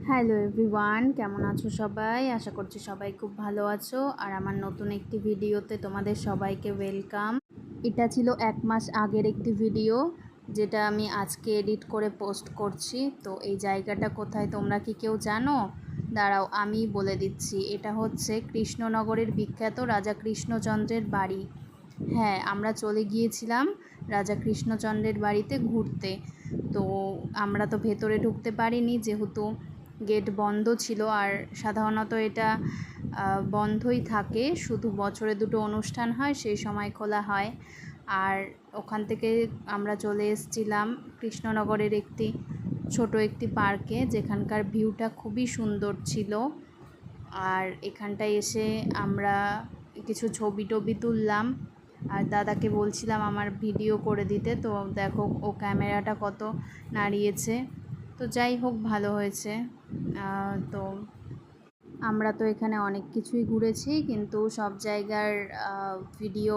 Hello everyone, কেমন আছো সবাই? আশা করছি সবাই খুব ভালো আছো। আর আমার নতুন একটি ভিডিওতে তোমাদের সবাইকে ওয়েলকাম। এটা ছিল 1 মাস আগের একটি ভিডিও, যেটা আমি আজকে এডিট করে পোস্ট করছি। তো এই জায়গাটা কোথায় তোমরা কি কেউ জানো? দাঁড়াও আমি বলে দিচ্ছি। এটা হচ্ছে কৃষ্ণনগরের বিখ্যাত রাজা কৃষ্ণচন্দ্রের বাড়ি। হ্যাঁ, আমরা চলে গিয়েছিলাম রাজা কৃষ্ণচন্দ্রের বাড়িতে ঘুরতে। তো আমরা তো ভেতরে ঢুকতে পারিনি, যেহেতু গেট বন্ধ ছিল। আর সাধারণত এটা বন্ধই থাকে, শুধু বছরে 2টো অনুষ্ঠান হয়, সেই সময় খোলা হয়। আর ওখান থেকে আমরা চলে এসেছিলাম কৃষ্ণনগরের ছোট একটি পার্কে, যেখানকার ভিউটা খুবই সুন্দর ছিল। আর এখানটায় এসে আমরা কিছু ছবি টবি তুললাম। আর দাদাকে বলছিলাম আমার ভিডিও করে দিতে, তো দেখো ও ক্যামেরাটা কত নাড়িয়েছে। তো যাই হোক, ভালো হয়েছে। তো আমরা তো এখানে অনেক কিছুই ঘুরেছি, কিন্তু সব জায়গার ভিডিও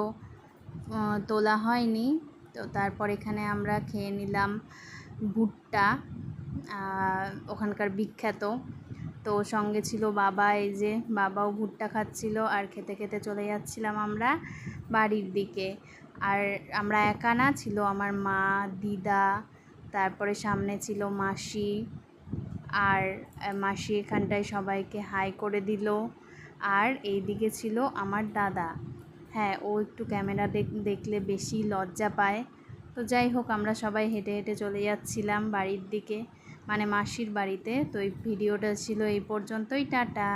তোলা হয়নি। তো তারপর এখানে আমরা খেয়ে নিলাম ভুট্টা, ওখানকার বিখ্যাত। তো সঙ্গে ছিল বাবা, এই যে বাবাও ভুট্টা খাচ্ছিল। আর খেতে খেতে চলে যাচ্ছিলাম আমরা বাড়ির দিকে। আর আমরা একা না, ছিল আমার মা, দিদা, তারপরে সামনে ছিল মাসি। আর মাসি এখানটায় সবাইকে হাই করে দিল। আর এই দিকে ছিল আমার দাদা। হ্যাঁ, ও একটু ক্যামেরা দেখলে বেশি লজ্জা পায়। তো যাই হোক, আমরা সবাই হেঁটে হেঁটে চলে যাচ্ছিলাম বাড়ির দিকে, মানে মাসির বাড়িতে। তো এই ভিডিওটা ছিল এই পর্যন্তই। টাটা।